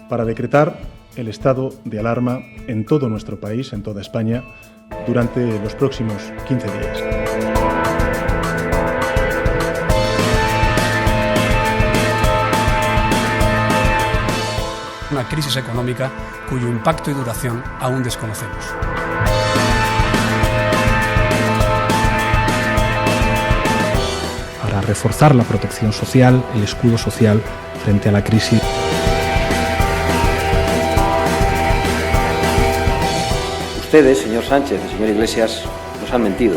para decretar el estado de alarma en todo nuestro país, en toda España, durante los próximos 15 días. Una crisis económica cuyo impacto y duración aún desconocemos. Para reforzar la protección social, el escudo social frente a la crisis. Ustedes, señor Sánchez y señor Iglesias, nos han mentido.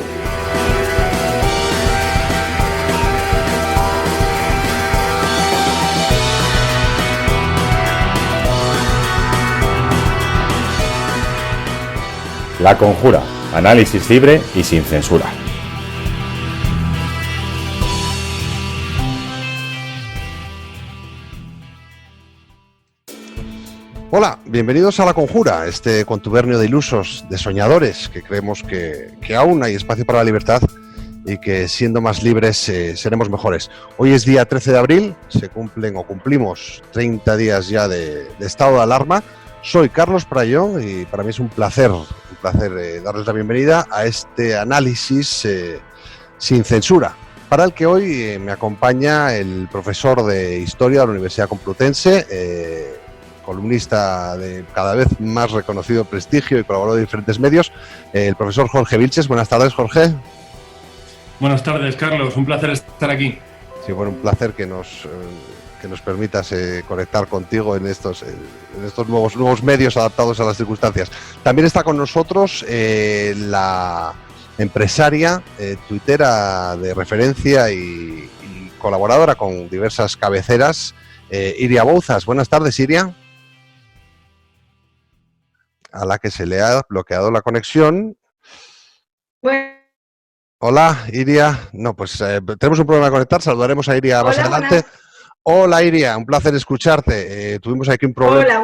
La Conjura, análisis libre y sin censura. Hola, bienvenidos a La Conjura, este contubernio de ilusos, de soñadores, que creemos que aún hay espacio para la libertad y que siendo más libres seremos mejores. Hoy es día 13 de abril, se cumplimos 30 días ya de estado de alarma. Soy Carlos Prayón y para mí es un placer darles la bienvenida a este análisis sin censura, para el que hoy me acompaña el profesor de Historia de la Universidad Complutense, columnista de cada vez más reconocido prestigio y colaborador de diferentes medios, el profesor Jorge Vilches. Buenas tardes, Jorge. Buenas tardes, Carlos. Un placer estar aquí. Sí, bueno, un placer que nos permitas conectar contigo en estos nuevos medios adaptados a las circunstancias. También está con nosotros la empresaria, tuitera de referencia y colaboradora con diversas cabeceras, Iria Bouzas. Buenas tardes, Iria. A la que se le ha bloqueado la conexión. Bueno. Hola, Iria. No, pues tenemos un problema de conectar. Saludaremos a Iria más adelante. Buenas. Hola, Iria. Un placer escucharte. Tuvimos aquí un problema. Hola,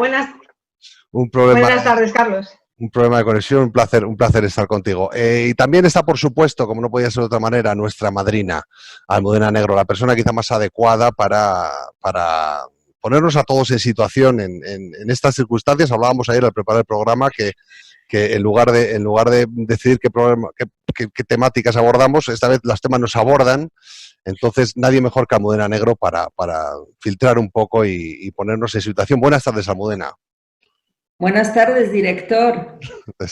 buenas tardes, Carlos. Un problema de conexión. Un placer estar contigo. Y también está, por supuesto, como no podía ser de otra manera, nuestra madrina, Almudena Negro, la persona quizá más adecuada para ponernos a todos en situación en estas circunstancias. Hablábamos ayer al preparar el programa que en lugar de decidir qué temáticas abordamos, esta vez los temas nos abordan. Entonces, nadie mejor que Almudena Negro para filtrar un poco y ponernos en situación. Buenas tardes, Almudena. Buenas tardes, director.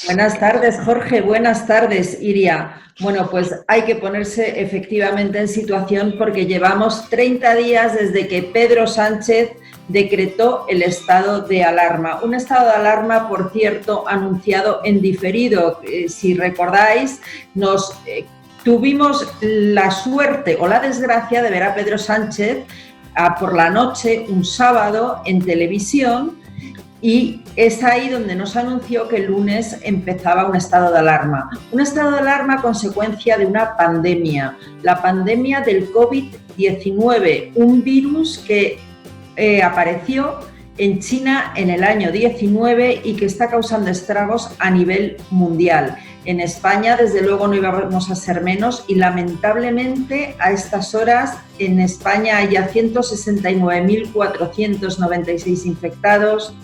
Buenas tardes, Jorge. Buenas tardes, Iria. Bueno, pues hay que ponerse efectivamente en situación porque llevamos 30 días desde que Pedro Sánchez decretó el estado de alarma. Un estado de alarma, por cierto, anunciado en diferido. Si recordáis, tuvimos la suerte o la desgracia de ver a Pedro Sánchez por la noche, un sábado, en televisión, y es ahí donde nos anunció que el lunes empezaba un estado de alarma. Un estado de alarma a consecuencia de una pandemia, la pandemia del COVID-19, un virus que apareció en China en el año 19 y que está causando estragos a nivel mundial. En España, desde luego, no íbamos a ser menos y lamentablemente a estas horas en España hay ya 169.496 infectados,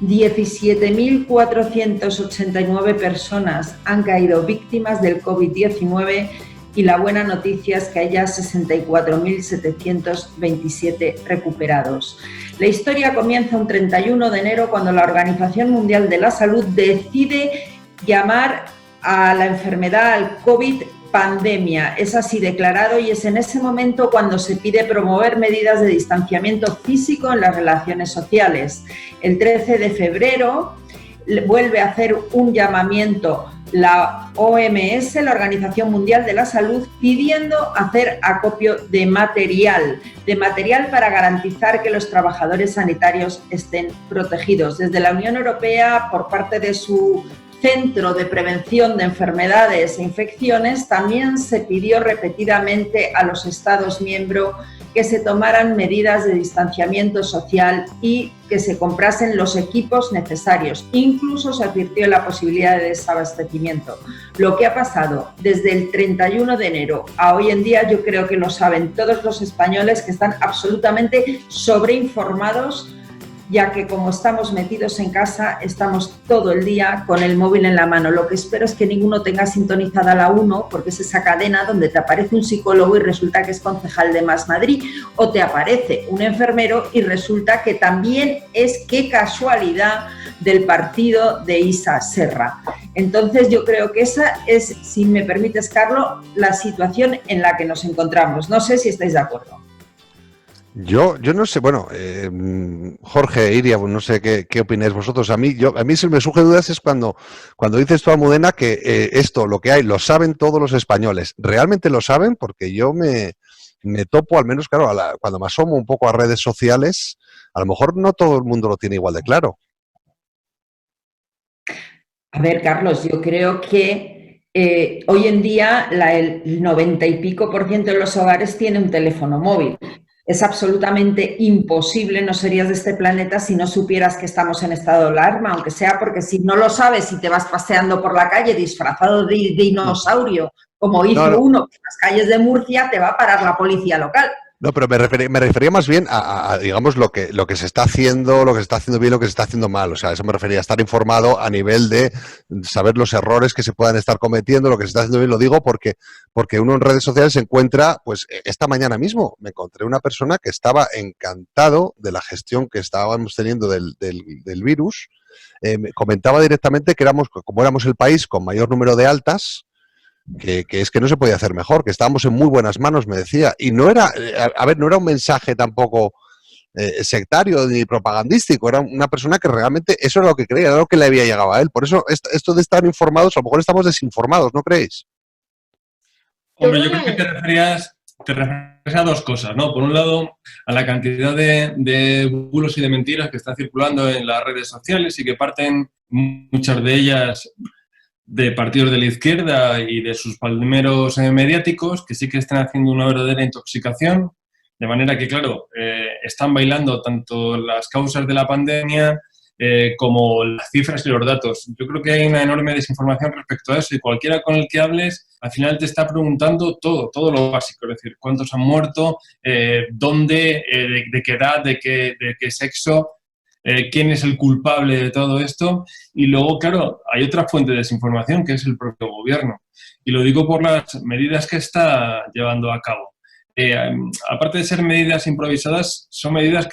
17.489 personas han caído víctimas del COVID-19 y la buena noticia es que hay ya 64.727 recuperados. La historia comienza un 31 de enero cuando la Organización Mundial de la Salud decide llamar a la enfermedad, al COVID, pandemia. Es así declarado y es en ese momento cuando se pide promover medidas de distanciamiento físico en las relaciones sociales. El 13 de febrero vuelve a hacer un llamamiento la OMS, la Organización Mundial de la Salud, pidiendo hacer acopio de material para garantizar que los trabajadores sanitarios estén protegidos. Desde la Unión Europea, por parte de su Centro de Prevención de Enfermedades e Infecciones, también se pidió repetidamente a los Estados miembros que se tomaran medidas de distanciamiento social y que se comprasen los equipos necesarios. Incluso se advirtió la posibilidad de desabastecimiento. Lo que ha pasado desde el 31 de enero a hoy en día, yo creo que lo saben todos los españoles que están absolutamente sobreinformados ya que como estamos metidos en casa, estamos todo el día con el móvil en la mano. Lo que espero es que ninguno tenga sintonizada la 1, porque es esa cadena donde te aparece un psicólogo y resulta que es concejal de Más Madrid, o te aparece un enfermero y resulta que también es, qué casualidad, del partido de Isa Serra. Entonces yo creo que esa es, si me permites, Carlos, la situación en la que nos encontramos. No sé si estáis de acuerdo. Yo no sé, bueno, Jorge, Iria, no sé qué opináis vosotros. A mí si me surge dudas es cuando dices tú, Almudena, que esto, lo que hay, lo saben todos los españoles. ¿Realmente lo saben? Porque yo me topo, al menos, claro, cuando me asomo un poco a redes sociales, a lo mejor no todo el mundo lo tiene igual de claro. A ver, Carlos, yo creo que hoy en día el 90 y pico % de los hogares tiene un teléfono móvil. Es absolutamente imposible, no serías de este planeta si no supieras que estamos en estado de alarma, aunque sea porque si no lo sabes y te vas paseando por la calle disfrazado de dinosaurio, como hizo uno en las calles de Murcia, te va a parar la policía local. No, pero me refería más bien a digamos, lo que se está haciendo, lo que se está haciendo bien, lo que se está haciendo mal. O sea, a eso me refería, a estar informado a nivel de saber los errores que se puedan estar cometiendo, lo que se está haciendo bien. Lo digo porque uno en redes sociales se encuentra, pues esta mañana mismo me encontré una persona que estaba encantado de la gestión que estábamos teniendo del virus. Me comentaba directamente que como éramos el país con mayor número de altas, que es que no se podía hacer mejor, que estábamos en muy buenas manos, me decía. Y no era, no era un mensaje tampoco sectario ni propagandístico, era una persona que realmente eso era lo que creía, era lo que le había llegado a él. Por eso esto de estar informados, a lo mejor estamos desinformados, ¿no creéis? Hombre, yo creo que te referías a dos cosas, ¿no? Por un lado, a la cantidad de bulos y de mentiras que están circulando en las redes sociales y que parten, muchas de ellas, de partidos de la izquierda y de sus palmeros mediáticos, que sí que están haciendo una verdadera intoxicación, de manera que, claro, están bailando tanto las causas de la pandemia como las cifras y los datos. Yo creo que hay una enorme desinformación respecto a eso, y cualquiera con el que hables, al final te está preguntando todo lo básico, es decir, cuántos han muerto, dónde, de qué edad, de qué sexo, quién es el culpable de todo esto. Y luego, claro, hay otra fuente de desinformación, que es el propio gobierno. Y lo digo por las medidas que está llevando a cabo. Aparte de ser medidas improvisadas, son medidas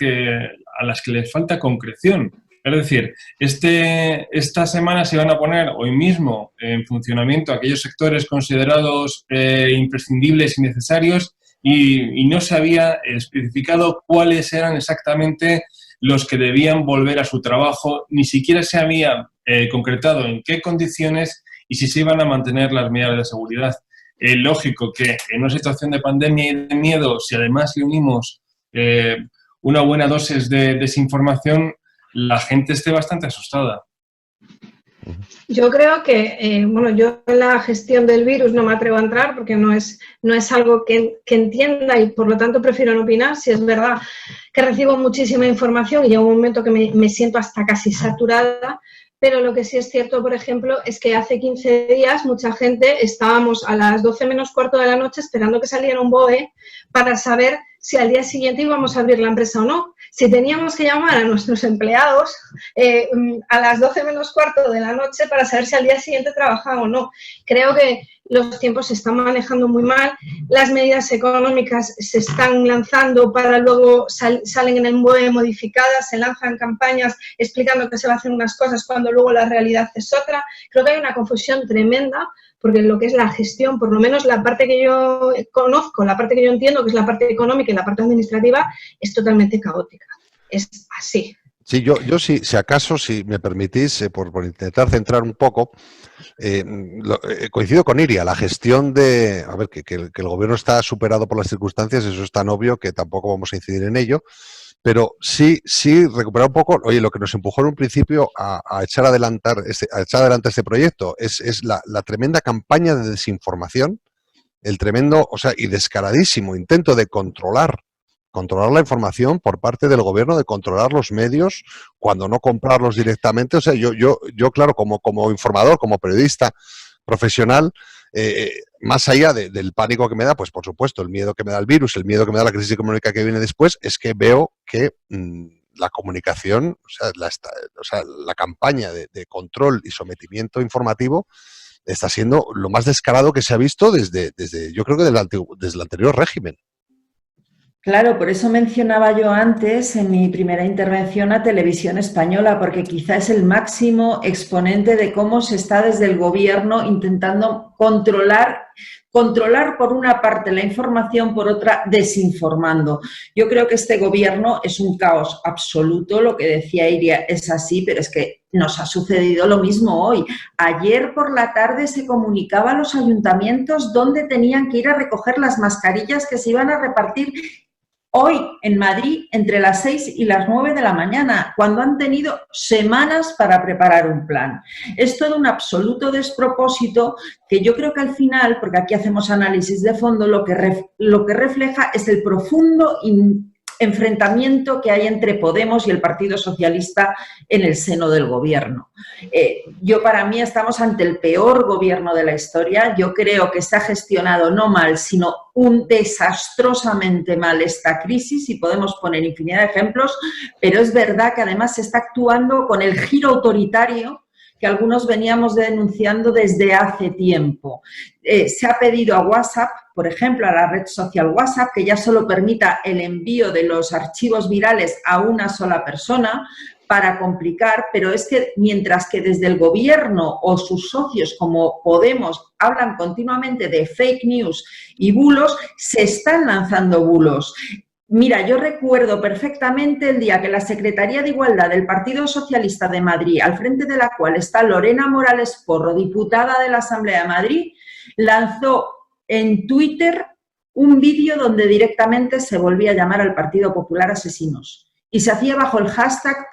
a las que les falta concreción. Es decir, esta semana se van a poner hoy mismo en funcionamiento aquellos sectores considerados imprescindibles y necesarios, y no se había especificado cuáles eran exactamente los que debían volver a su trabajo, ni siquiera se había concretado en qué condiciones y si se iban a mantener las medidas de seguridad. Lógico que en una situación de pandemia y de miedo, si además le unimos una buena dosis de desinformación, la gente esté bastante asustada. Yo creo que, yo en la gestión del virus no me atrevo a entrar porque no es algo que entienda, y por lo tanto prefiero no opinar. Si es verdad que recibo muchísima información y llega un momento que me siento hasta casi saturada, pero lo que sí es cierto, por ejemplo, es que hace 15 días mucha gente estábamos a las 12 menos cuarto de la noche esperando que saliera un BOE para saber si al día siguiente íbamos a abrir la empresa o no. Si teníamos que llamar a nuestros empleados a las 12 menos cuarto de la noche para saber si al día siguiente trabajaban o no. Creo que los tiempos se están manejando muy mal, las medidas económicas se están lanzando para luego salen en el BOE modificadas, se lanzan campañas explicando que se va a hacer unas cosas cuando luego la realidad es otra. Creo que hay una confusión tremenda, porque lo que es la gestión, por lo menos la parte que yo conozco, la parte que yo entiendo, que es la parte económica y la parte administrativa, es totalmente caótica. Es así. Sí, yo sí, si acaso, si me permitís, por intentar centrar un poco, coincido con Iria, la gestión de... A ver, que el gobierno está superado por las circunstancias, eso es tan obvio que tampoco vamos a incidir en ello, pero sí recuperar un poco, oye, lo que nos empujó en un principio a echar adelante este proyecto es la tremenda campaña de desinformación, el tremendo, y descaradísimo intento de controlar la información por parte del gobierno, de controlar los medios, cuando no comprarlos directamente. O sea, yo claro, como informador, como periodista profesional, más allá del pánico que me da, pues por supuesto, el miedo que me da el virus, el miedo que me da la crisis económica que viene después, es que veo que la comunicación, o sea, la campaña de control y sometimiento informativo está siendo lo más descarado que se ha visto desde yo creo que desde el anterior régimen. Claro, por eso mencionaba yo antes en mi primera intervención a Televisión Española, porque quizá es el máximo exponente de cómo se está desde el gobierno intentando controlar por una parte la información, por otra desinformando. Yo creo que este gobierno es un caos absoluto, lo que decía Iria es así, pero es que nos ha sucedido lo mismo hoy. Ayer por la tarde se comunicaba a los ayuntamientos dónde tenían que ir a recoger las mascarillas que se iban a repartir hoy en Madrid entre las 6 y las 9 de la mañana, cuando han tenido semanas para preparar un plan. Es todo un absoluto despropósito que yo creo que al final, porque aquí hacemos análisis de fondo, lo que refleja es el profundo enfrentamiento que hay entre Podemos y el Partido Socialista en el seno del gobierno. Para mí estamos ante el peor gobierno de la historia. Yo creo que se ha gestionado no mal, sino desastrosamente mal esta crisis, y podemos poner infinidad de ejemplos, pero es verdad que además se está actuando con el giro autoritario que algunos veníamos denunciando desde hace tiempo. Se ha pedido a WhatsApp, por ejemplo, a la red social WhatsApp, que ya solo permita el envío de los archivos virales a una sola persona para complicar, pero es que mientras que desde el gobierno o sus socios como Podemos hablan continuamente de fake news y bulos, se están lanzando bulos. Mira, yo recuerdo perfectamente el día que la Secretaría de Igualdad del Partido Socialista de Madrid, al frente de la cual está Lorena Morales Porro, diputada de la Asamblea de Madrid, lanzó en Twitter un vídeo donde directamente se volvía a llamar al Partido Popular asesinos. Y se hacía bajo el hashtag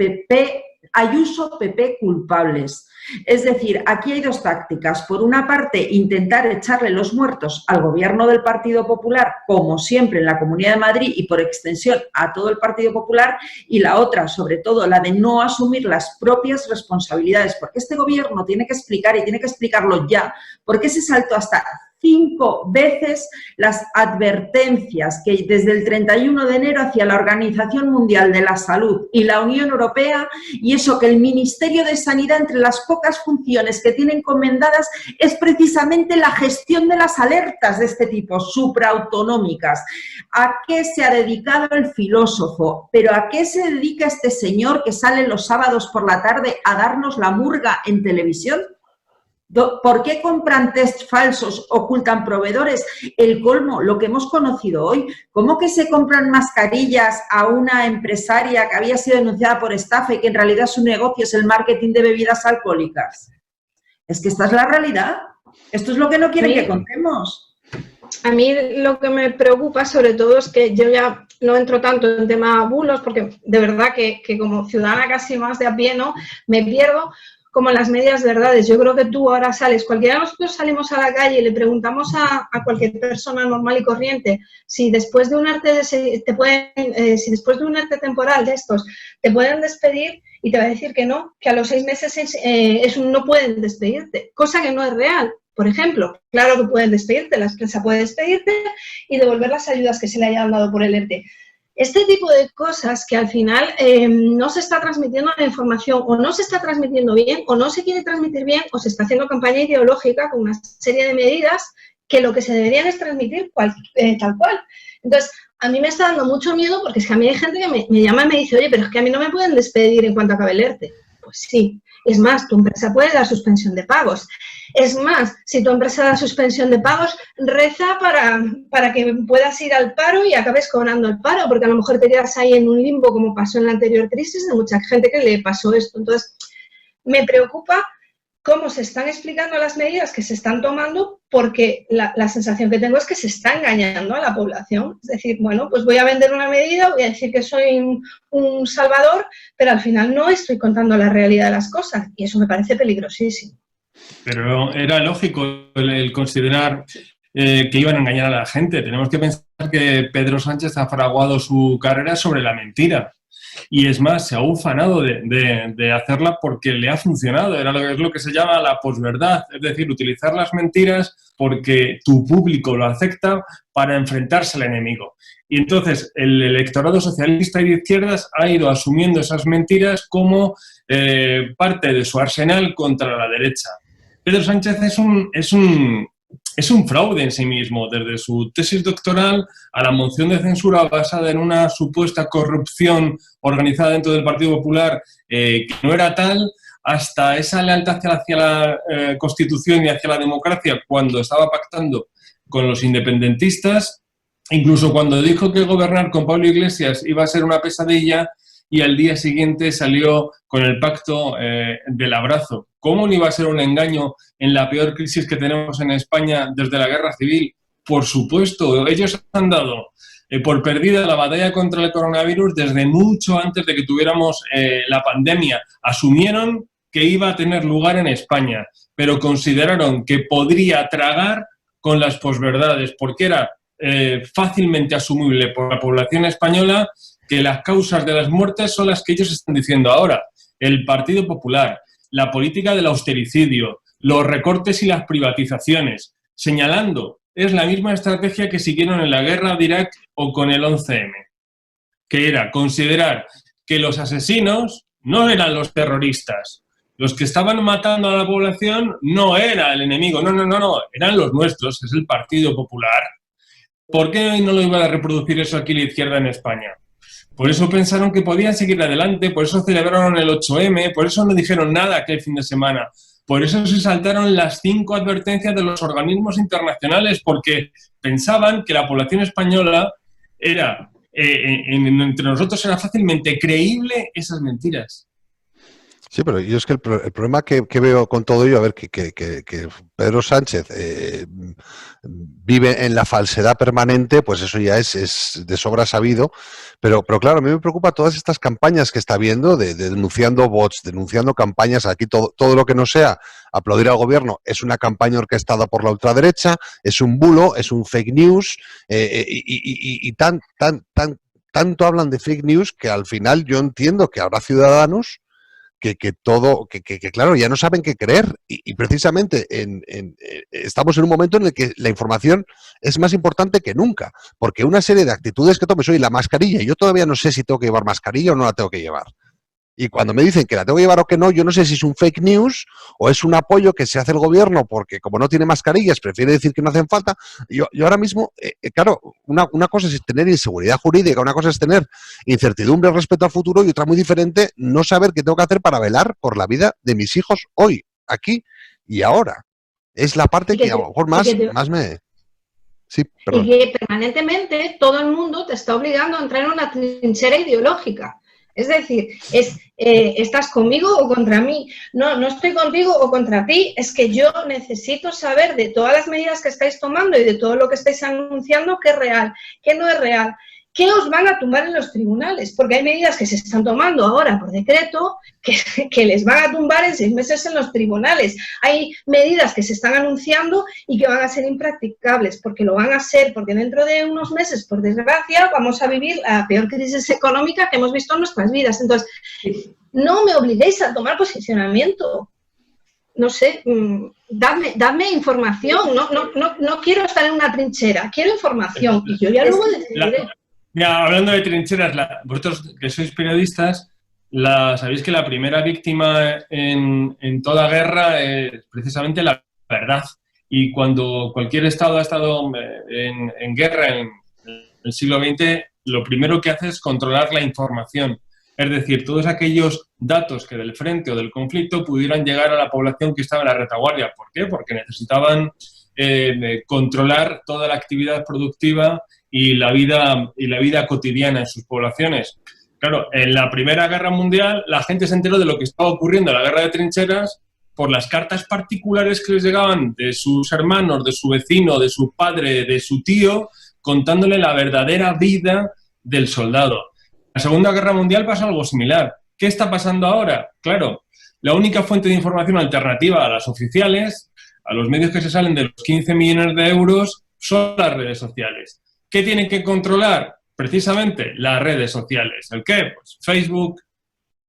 Ayuso PP culpables. Es decir, aquí hay dos tácticas. Por una parte, intentar echarle los muertos al gobierno del Partido Popular, como siempre en la Comunidad de Madrid y por extensión a todo el Partido Popular, y la otra, sobre todo, la de no asumir las propias responsabilidades, porque este gobierno tiene que explicar, y tiene que explicarlo ya, por qué se saltó hasta 5 veces las advertencias que desde el 31 de enero hacía la Organización Mundial de la Salud y la Unión Europea, y eso que el Ministerio de Sanidad, entre las pocas funciones que tiene encomendadas, es precisamente la gestión de las alertas de este tipo, supraautonómicas. ¿A qué se ha dedicado el filósofo? ¿Pero a qué se dedica este señor que sale los sábados por la tarde a darnos la murga en televisión? ¿Por qué compran test falsos, ocultan proveedores? El colmo, lo que hemos conocido hoy. ¿Cómo que se compran mascarillas a una empresaria que había sido denunciada por estafa y que en realidad su negocio es el marketing de bebidas alcohólicas? Es que esta es la realidad. Esto es lo que no quieren que contemos. A mí lo que me preocupa sobre todo es que yo ya no entro tanto en tema bulos, porque de verdad que como ciudadana casi más de a pie, ¿no?, me pierdo como las medias verdades. Yo creo que tú ahora sales, cualquiera de nosotros salimos a la calle y le preguntamos a cualquier persona normal y corriente si después de un ERTE si después de un ERTE temporal de estos te pueden despedir, y te va a decir que no, que a los 6 meses no pueden despedirte, cosa que no es real. Por ejemplo, claro que pueden despedirte, la empresa puede despedirte y devolver las ayudas que se le hayan dado por el ERTE. Este tipo de cosas que al final no se está transmitiendo la información, o no se está transmitiendo bien, o no se quiere transmitir bien, o se está haciendo campaña ideológica con una serie de medidas que lo que se deberían es transmitir tal cual. Entonces, a mí me está dando mucho miedo, porque es que a mí hay gente que me llama y me dice, oye, pero es que a mí no me pueden despedir en cuanto acabe el ERTE. Pues sí. Es más, tu empresa puede dar suspensión de pagos. Es más, si tu empresa da suspensión de pagos, reza para que puedas ir al paro y acabes cobrando el paro, porque a lo mejor te quedas ahí en un limbo, como pasó en la anterior crisis, de mucha gente que le pasó esto. Entonces, me preocupa cómo se están explicando las medidas que se están tomando, porque la sensación que tengo es que se está engañando a la población. Es decir, bueno, pues voy a vender una medida, voy a decir que soy un salvador, pero al final no estoy contando la realidad de las cosas, y eso me parece peligrosísimo. Pero era lógico el considerar que iban a engañar a la gente. Tenemos que pensar que Pedro Sánchez ha fraguado su carrera sobre la mentira. Y es más, se ha ufanado de hacerla porque le ha funcionado. Es lo que se llama la posverdad, es decir, utilizar las mentiras porque tu público lo acepta para enfrentarse al enemigo. Y entonces el electorado socialista y de izquierdas ha ido asumiendo esas mentiras como parte de su arsenal contra la derecha. Pedro Sánchez es un fraude en sí mismo, desde su tesis doctoral a la moción de censura basada en una supuesta corrupción organizada dentro del Partido Popular que no era tal, hasta esa lealtad hacia la Constitución y hacia la democracia cuando estaba pactando con los independentistas, incluso cuando dijo que gobernar con Pablo Iglesias iba a ser una pesadilla y al día siguiente salió con el pacto del abrazo. ¿Cómo no iba a ser un engaño en la peor crisis que tenemos en España desde la Guerra Civil? Por supuesto, ellos han dado por perdida la batalla contra el coronavirus desde mucho antes de que tuviéramos la pandemia. Asumieron que iba a tener lugar en España, pero consideraron que podría tragar con las posverdades, porque era fácilmente asumible por la población española que las causas de las muertes son las que ellos están diciendo ahora. El Partido Popular, la política del austericidio, los recortes y las privatizaciones, señalando, es la misma estrategia que siguieron en la guerra de Irak o con el 11M, que era considerar que los asesinos no eran los terroristas, los que estaban matando a la población no era el enemigo, no, eran los nuestros, es el Partido Popular. ¿Por qué no lo iba a reproducir eso aquí la izquierda en España? Por eso pensaron que podían seguir adelante, por eso celebraron el 8M, por eso no dijeron nada aquel fin de semana, por eso se saltaron las 5 advertencias de los organismos internacionales, porque pensaban que la población española era, entre nosotros era fácilmente creíble esas mentiras. Sí, pero yo es que el problema que veo con todo ello, a ver, que Pedro Sánchez vive en la falsedad permanente, pues eso ya es de sobra sabido, pero claro, a mí me preocupa todas estas campañas que está habiendo de denunciando bots, denunciando campañas, aquí todo lo que no sea aplaudir al gobierno es una campaña orquestada por la ultraderecha, es un bulo, es un fake news, y tanto hablan de fake news que al final yo entiendo que habrá ciudadanos que claro, ya no saben qué creer y precisamente estamos en un momento en el que la información es más importante que nunca, porque una serie de actitudes que tomes hoy, la mascarilla, yo todavía no sé si tengo que llevar mascarilla o no la tengo que llevar. Y cuando me dicen que la tengo que llevar o que no, yo no sé si es un fake news o es un apoyo que se hace el gobierno porque como no tiene mascarillas prefiere decir que no hacen falta. Yo ahora mismo, claro, una cosa es tener inseguridad jurídica, una cosa es tener incertidumbre respecto al futuro y otra muy diferente, no saber qué tengo que hacer para velar por la vida de mis hijos hoy, aquí y ahora. Es la parte que a lo mejor más me... Sí, perdón. Y que permanentemente todo el mundo te está obligando a entrar en una trinchera ideológica. Es decir, ¿estás conmigo o contra mí? No estoy contigo o contra ti. Es que yo necesito saber de todas las medidas que estáis tomando y de todo lo que estáis anunciando qué es real, qué no es real. ¿Qué os van a tumbar en los tribunales? Porque hay medidas que se están tomando ahora por decreto que les van a tumbar en 6 meses en los tribunales. Hay medidas que se están anunciando y que van a ser impracticables, porque lo van a ser, porque dentro de unos meses, por desgracia, vamos a vivir la peor crisis económica que hemos visto en nuestras vidas. Entonces, no me obliguéis a tomar posicionamiento. No sé, dadme información. No quiero estar en una trinchera, quiero información y yo ya luego decidiré. Mira, hablando de trincheras, vosotros que sois periodistas, sabéis que la primera víctima en toda guerra es precisamente la verdad. Y cuando cualquier Estado ha estado en guerra en el siglo XX, lo primero que hace es controlar la información. Es decir, todos aquellos datos que del frente o del conflicto pudieran llegar a la población que estaba en la retaguardia. ¿Por qué? Porque necesitaban controlar toda la actividad productiva y la vida cotidiana en sus poblaciones. Claro, en la Primera Guerra Mundial la gente se enteró de lo que estaba ocurriendo en la guerra de trincheras por las cartas particulares que les llegaban de sus hermanos, de su vecino, de su padre, de su tío, contándole la verdadera vida del soldado. En la Segunda Guerra Mundial pasa algo similar. ¿Qué está pasando ahora? Claro, la única fuente de información alternativa a las oficiales, a los medios que se salen de los 15 millones de euros, son las redes sociales. ¿Qué tienen que controlar? precisamente las redes sociales. ¿El qué? Pues Facebook,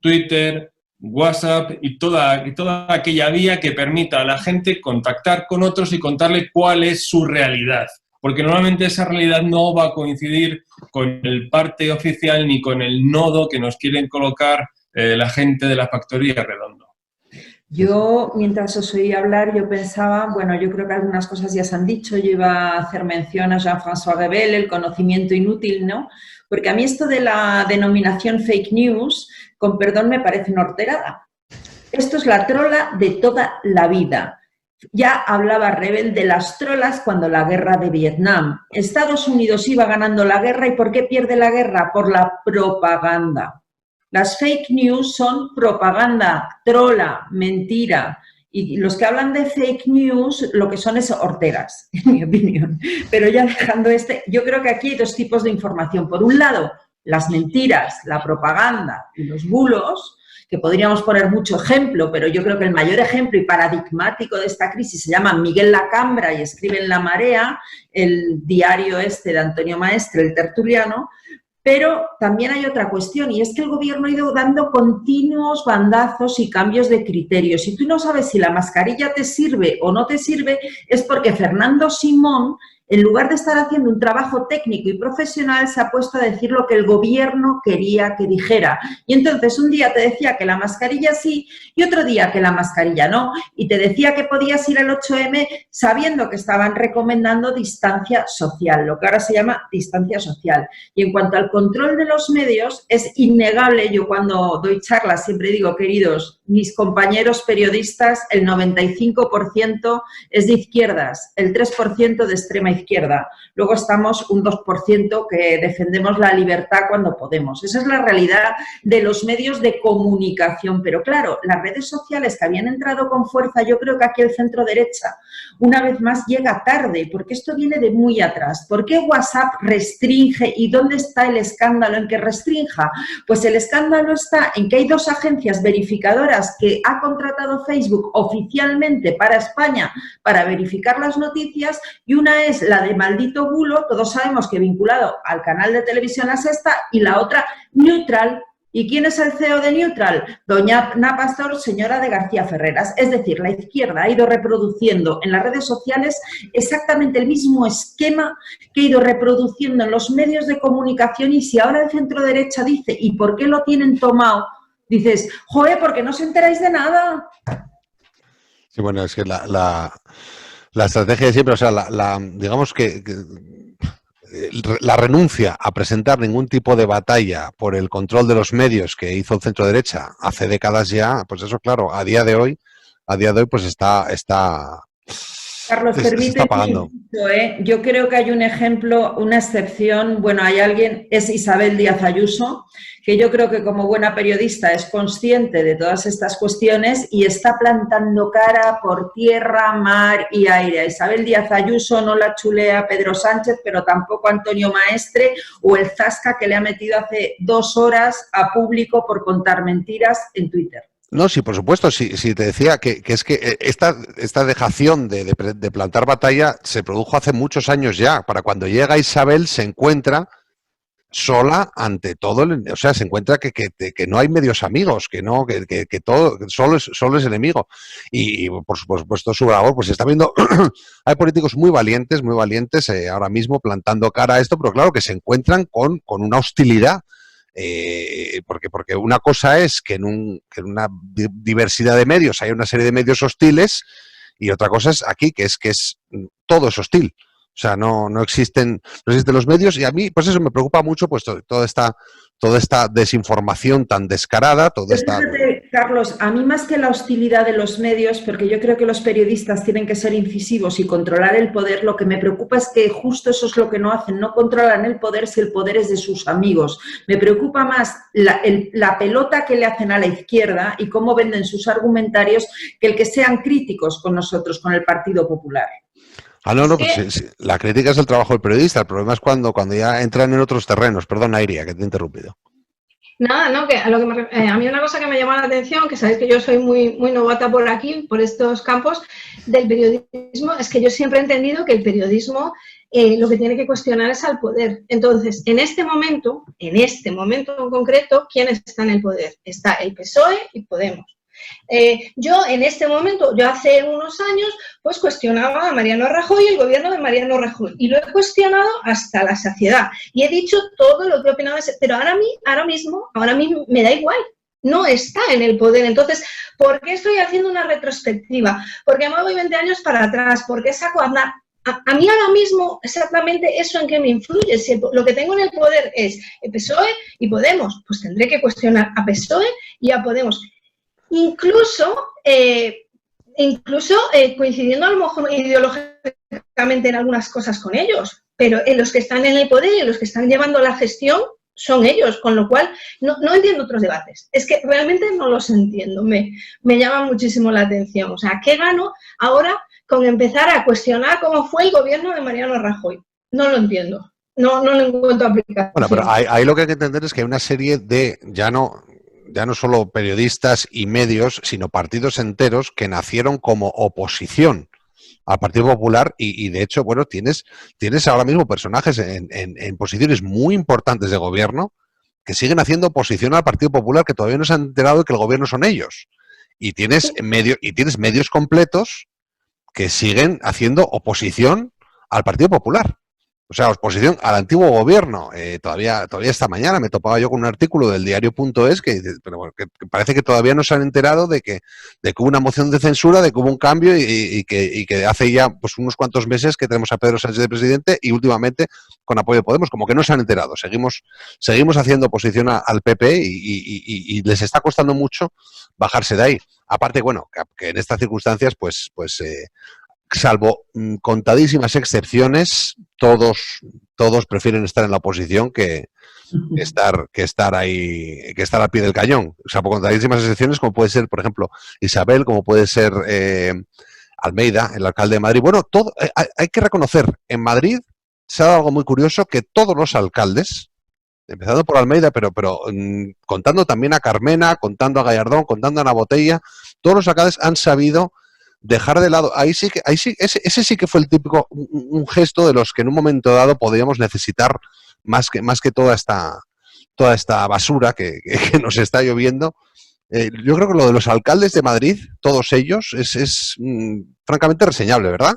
Twitter, WhatsApp y toda aquella vía que permita a la gente contactar con otros y contarle cuál es su realidad. Porque normalmente esa realidad no va a coincidir con el parte oficial ni con el nodo que nos quieren colocar la gente de la factoría Redondo. Yo, mientras os oía hablar, yo pensaba, bueno, yo creo que algunas cosas ya se han dicho, yo iba a hacer mención a Jean-François Revel, el conocimiento inútil, ¿no? Porque a mí esto de la denominación fake news, con perdón, me parece una horterada. Esto es la trola de toda la vida. Ya hablaba Revel de las trolas cuando la guerra de Vietnam. Estados Unidos iba ganando la guerra, ¿y por qué pierde la guerra? Por la propaganda. Las fake news son propaganda, trola, mentira. Y los que hablan de fake news lo que son es horteras, en mi opinión. Pero ya dejando yo creo que aquí hay dos tipos de información. Por un lado, las mentiras, la propaganda y los bulos, que podríamos poner mucho ejemplo, pero yo creo que el mayor ejemplo y paradigmático de esta crisis se llama Miguel Lacambra y escribe en La Marea, el diario de Antonio Maestre, El Tertuliano. Pero también hay otra cuestión, y es que el gobierno ha ido dando continuos bandazos y cambios de criterios. Si tú no sabes si la mascarilla te sirve o no te sirve, es porque Fernando Simón, en lugar de estar haciendo un trabajo técnico y profesional, se ha puesto a decir lo que el gobierno quería que dijera. Y entonces un día te decía que la mascarilla sí y otro día que la mascarilla no. Y te decía que podías ir al 8M sabiendo que estaban recomendando distancia social, lo que ahora se llama distancia social. Y en cuanto al control de los medios, es innegable. Yo cuando doy charlas siempre digo, queridos, mis compañeros periodistas, el 95% es de izquierdas, el 3% de extrema izquierda. Luego estamos un 2% que defendemos la libertad cuando podemos. Esa es la realidad de los medios de comunicación. Pero claro, las redes sociales que habían entrado con fuerza, yo creo que aquí el centro derecha una vez más llega tarde, porque esto viene de muy atrás. ¿Por qué WhatsApp restringe y dónde está el escándalo en que restrinja? Pues el escándalo está en que hay dos agencias verificadoras que ha contratado Facebook oficialmente para España para verificar las noticias, y una es la de Maldito Bulo, todos sabemos que vinculado al canal de televisión La Sexta, y la otra Neutral. ¿Y quién es el CEO de Neutral? Doña Ana Pastor, señora de García Ferreras. Es decir, la izquierda ha ido reproduciendo en las redes sociales exactamente el mismo esquema que ha ido reproduciendo en los medios de comunicación, y si ahora el centro derecha dice, ¿y por qué lo tienen tomado? Dices, joder, ¿por qué no os enteráis de nada? Sí, bueno, es que la estrategia de siempre, o sea, digamos que la renuncia a presentar ningún tipo de batalla por el control de los medios que hizo el centro derecha hace décadas ya, pues eso, claro, a día de hoy pues está Carlos, permíteme, yo creo que hay un ejemplo, una excepción. Bueno, hay alguien, es Isabel Díaz Ayuso, que yo creo que como buena periodista es consciente de todas estas cuestiones y está plantando cara por tierra, mar y aire. A Isabel Díaz Ayuso no la chulea Pedro Sánchez, pero tampoco Antonio Maestre o el zasca que le ha metido hace 2 horas a Público por contar mentiras en Twitter. No, sí, por supuesto, sí te decía que es que esta dejación de plantar batalla se produjo hace muchos años ya. Para cuando llega Isabel se encuentra sola ante todo, o sea, se encuentra que no hay medios amigos, que todo solo es enemigo. Y por supuesto su labor, pues se está viendo, hay políticos muy valientes ahora mismo plantando cara a esto, pero claro que se encuentran con una hostilidad. Porque una cosa es que en una diversidad de medios hay una serie de medios hostiles, y otra cosa es aquí que es todo es hostil. O sea, no existen los medios, y a mí pues eso me preocupa mucho, pues toda esta desinformación tan descarada, Fíjate, Carlos, a mí más que la hostilidad de los medios, porque yo creo que los periodistas tienen que ser incisivos y controlar el poder, lo que me preocupa es que justo eso es lo que no hacen, no controlan el poder si el poder es de sus amigos. Me preocupa más la pelota que le hacen a la izquierda y cómo venden sus argumentarios que el que sean críticos con nosotros, con el Partido Popular. Pues la crítica es el trabajo del periodista. El problema es cuando ya entran en otros terrenos. Perdona, Iria, que te he interrumpido. Nada, no, que a mí una cosa que me llama la atención, que sabéis que yo soy muy novata por aquí, por estos campos del periodismo, es que yo siempre he entendido que el periodismo lo que tiene que cuestionar es al poder. Entonces, en este momento en concreto, ¿quién está en el poder? Está el PSOE y Podemos. Yo en este momento, yo hace unos años, pues cuestionaba a Mariano Rajoy y el gobierno de Mariano Rajoy. Y lo he cuestionado hasta la saciedad. Y he dicho todo lo que he opinado de ese. Pero ahora mismo me da igual. No está en el poder. Entonces, ¿por qué estoy haciendo una retrospectiva? Porque me voy 20 años para atrás. ¿Por qué saco a Aznar? A mí ahora mismo, exactamente eso en qué me influye. Si lo que tengo en el poder es el PSOE y Podemos, pues tendré que cuestionar a PSOE y a Podemos. Incluso coincidiendo a lo mejor ideológicamente en algunas cosas con ellos, pero en los que están en el poder y en los que están llevando la gestión son ellos, con lo cual no entiendo otros debates. Es que realmente no los entiendo, me llama muchísimo la atención. O sea, ¿qué gano ahora con empezar a cuestionar cómo fue el gobierno de Mariano Rajoy? No lo entiendo, no lo encuentro aplicación. Bueno, pero ahí lo que hay que entender es que hay una serie de, ya no solo periodistas y medios, sino partidos enteros que nacieron como oposición al Partido Popular y de hecho, bueno, tienes ahora mismo personajes en posiciones muy importantes de gobierno que siguen haciendo oposición al Partido Popular, que todavía no se han enterado de que el gobierno son ellos. Y tienes medios completos que siguen haciendo oposición al Partido Popular. O sea, oposición al antiguo gobierno. Todavía esta mañana me topaba yo con un artículo del diario.es que parece que todavía no se han enterado de que hubo una moción de censura, de que hubo un cambio y que hace ya pues unos cuantos meses que tenemos a Pedro Sánchez de presidente y últimamente con apoyo de Podemos, como que no se han enterado. Seguimos haciendo oposición al PP y les está costando mucho bajarse de ahí. Aparte, bueno, que en estas circunstancias, pues salvo contadísimas excepciones, todos prefieren estar en la oposición que estar ahí, que estar al pie del cañón. Salvo contadísimas excepciones, como puede ser, por ejemplo, Isabel, como puede ser Almeida, el alcalde de Madrid. Bueno, hay que reconocer, en Madrid se ha dado algo muy curioso, que todos los alcaldes, empezando por Almeida, pero contando también a Carmena, contando a Gallardón, contando a Ana Botella, todos los alcaldes han sabido dejar de lado, ese sí que fue el típico, un gesto de los que en un momento dado podríamos necesitar más que toda esta basura que nos está lloviendo. Yo creo que lo de los alcaldes de Madrid, todos ellos, es francamente reseñable, ¿verdad?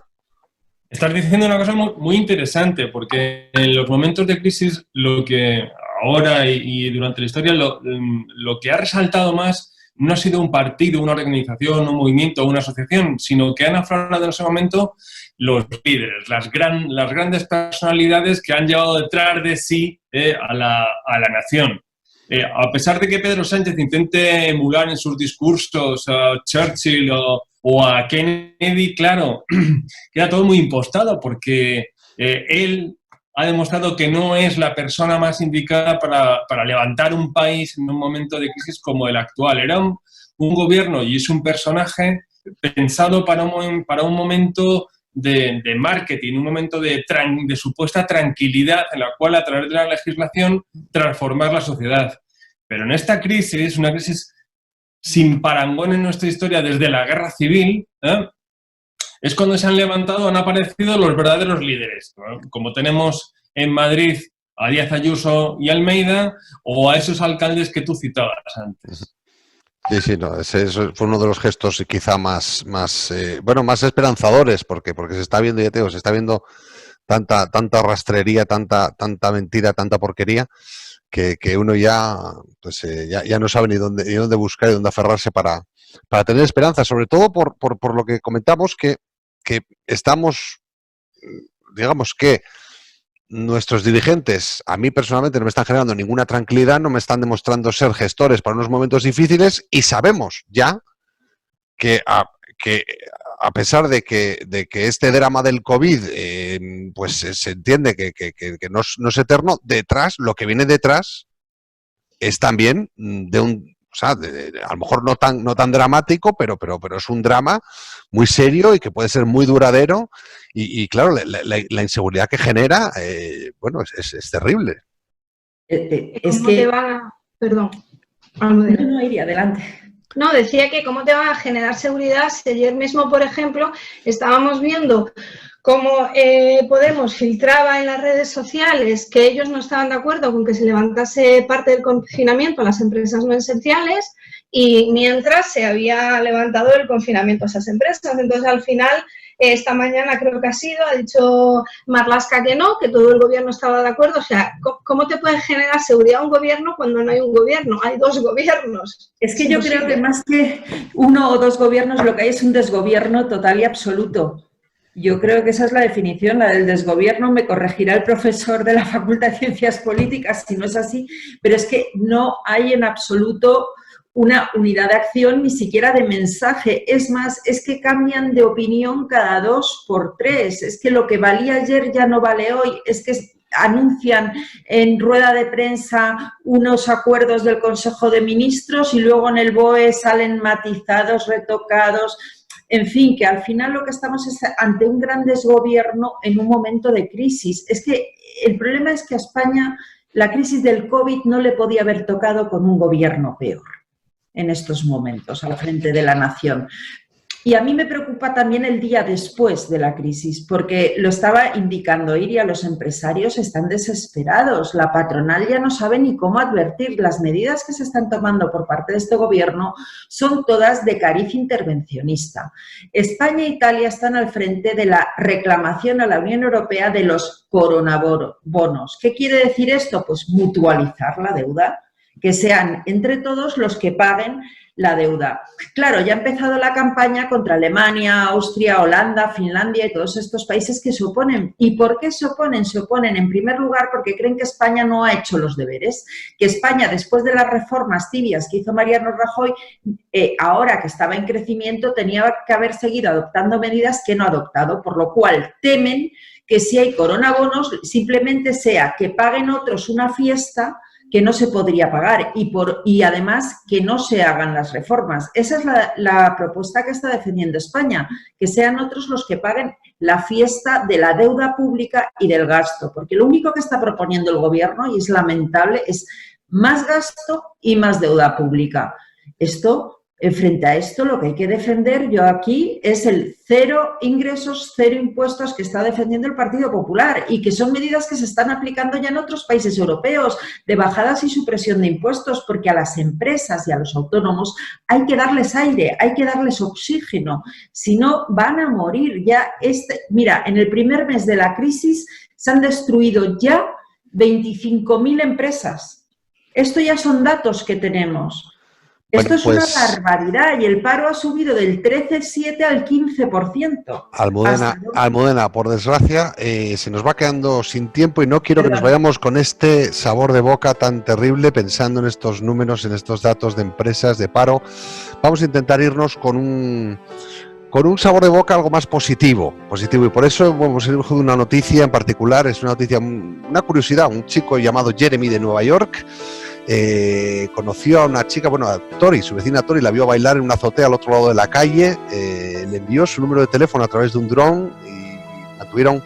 Estás diciendo una cosa muy interesante, porque en los momentos de crisis, lo que ahora y durante la historia, lo que ha resaltado más no ha sido un partido, una organización, un movimiento, una asociación, sino que han aflorado en ese momento los líderes, las grandes personalidades que han llevado detrás de sí a la nación. A pesar de que Pedro Sánchez intente emular en sus discursos a Churchill o a Kennedy, claro, queda todo muy impostado porque él ha demostrado que no es la persona más indicada para levantar un país en un momento de crisis como el actual. Era un gobierno y es un personaje pensado para un momento de marketing, un momento de supuesta tranquilidad en la cual, a través de la legislación, transformar la sociedad. Pero en esta crisis, una crisis sin parangón en nuestra historia desde la Guerra Civil, es cuando se han levantado, han aparecido los verdaderos líderes, ¿no? Como tenemos en Madrid a Díaz Ayuso y Almeida, o a esos alcaldes que tú citabas antes. Sí, no, ese fue uno de los gestos quizá más esperanzadores, porque se está viendo, ya te digo, se está viendo tanta rastrería, tanta mentira, tanta porquería, que uno ya no sabe ni dónde buscar y dónde aferrarse para tener esperanza, sobre todo por lo que comentamos, que estamos, digamos que nuestros dirigentes, a mí personalmente no me están generando ninguna tranquilidad, no me están demostrando ser gestores para unos momentos difíciles, y sabemos ya que a pesar de que este drama del COVID pues se entiende que no es eterno, lo que viene detrás es también a lo mejor no tan dramático, pero es un drama muy serio y que puede ser muy duradero y claro, la inseguridad que genera, es terrible. ¿Cómo te va? Perdón. No, iría adelante. No, decía que cómo te va a generar seguridad si ayer mismo, por ejemplo, estábamos viendo Como Podemos filtraba en las redes sociales que ellos no estaban de acuerdo con que se levantase parte del confinamiento a las empresas no esenciales, y mientras se había levantado el confinamiento a esas empresas. Entonces, al final, esta mañana creo que ha dicho Marlaska que no, que todo el gobierno estaba de acuerdo. O sea, ¿cómo te puede generar seguridad un gobierno cuando no hay un gobierno? Hay dos gobiernos. Es que yo creo que más que uno o dos gobiernos, lo que hay es un desgobierno total y absoluto. Yo creo que esa es la definición, la del desgobierno. Me corregirá el profesor de la Facultad de Ciencias Políticas si no es así, pero es que no hay en absoluto una unidad de acción, ni siquiera de mensaje. Es más, es que cambian de opinión cada 2 por 3. Es que lo que valía ayer ya no vale hoy. Es que anuncian en rueda de prensa unos acuerdos del Consejo de Ministros y luego en el BOE salen matizados, retocados. En fin, que al final lo que estamos es ante un gran desgobierno en un momento de crisis. Es que el problema es que a España la crisis del COVID no le podía haber tocado con un gobierno peor en estos momentos al frente de la nación. Y a mí me preocupa también el día después de la crisis, porque lo estaba indicando Iria, los empresarios están desesperados, la patronal ya no sabe ni cómo advertir. Las medidas que se están tomando por parte de este gobierno son todas de cariz intervencionista. España e Italia están al frente de la reclamación a la Unión Europea de los coronabonos. ¿Qué quiere decir esto? Pues mutualizar la deuda, que sean entre todos los que paguen la deuda. Claro, ya ha empezado la campaña contra Alemania, Austria, Holanda, Finlandia y todos estos países que se oponen. ¿Y por qué se oponen? Se oponen en primer lugar porque creen que España no ha hecho los deberes, que España, después de las reformas tibias que hizo Mariano Rajoy, ahora que estaba en crecimiento, tenía que haber seguido adoptando medidas que no ha adoptado, por lo cual temen que si hay coronabonos simplemente sea que paguen otros una fiesta que no se podría pagar y además que no se hagan las reformas. Esa es la propuesta que está defendiendo España, que sean otros los que paguen la fiesta de la deuda pública y del gasto, porque lo único que está proponiendo el gobierno, y es lamentable, es más gasto y más deuda pública. Frente a esto, lo que hay que defender yo aquí es el 0 ingresos, 0 impuestos que está defendiendo el Partido Popular y que son medidas que se están aplicando ya en otros países europeos, de bajadas y supresión de impuestos, porque a las empresas y a los autónomos hay que darles aire, hay que darles oxígeno, si no van a morir. Mira, en el primer mes de la crisis se han destruido ya 25.000 empresas. Esto ya son datos que tenemos. Esto es una barbaridad y el paro ha subido del 13,7 al 15%. Almudena, por desgracia, se nos va quedando sin tiempo y no quiero que nos vayamos con este sabor de boca tan terrible pensando en estos números, en estos datos de empresas, de paro. Vamos a intentar irnos con un sabor de boca algo más positivo y por eso hemos elegido una noticia en particular. Es una noticia, una curiosidad. Un chico llamado Jeremy de Nueva York conoció a una chica, a Tori, su vecina Tori, la vio bailar en una azotea al otro lado de la calle, le envió su número de teléfono a través de un dron y mantuvieron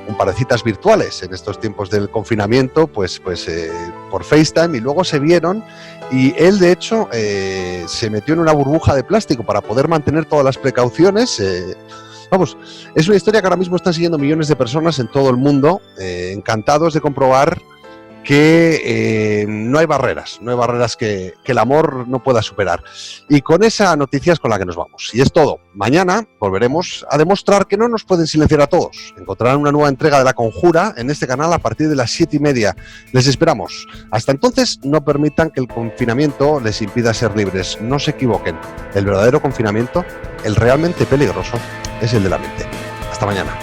un par de citas virtuales en estos tiempos del confinamiento, por FaceTime, y luego se vieron y él de hecho se metió en una burbuja de plástico para poder mantener todas las precauciones. Es una historia que ahora mismo están siguiendo millones de personas en todo el mundo, encantados de comprobar que no hay barreras que el amor no pueda superar. Y con esa noticia es con la que nos vamos. Y es todo. Mañana volveremos a demostrar que no nos pueden silenciar a todos. Encontrarán una nueva entrega de La Conjura en este canal a partir de las 7:30. Les esperamos. Hasta entonces, no permitan que el confinamiento les impida ser libres. No se equivoquen. El verdadero confinamiento, el realmente peligroso, es el de la mente. Hasta mañana.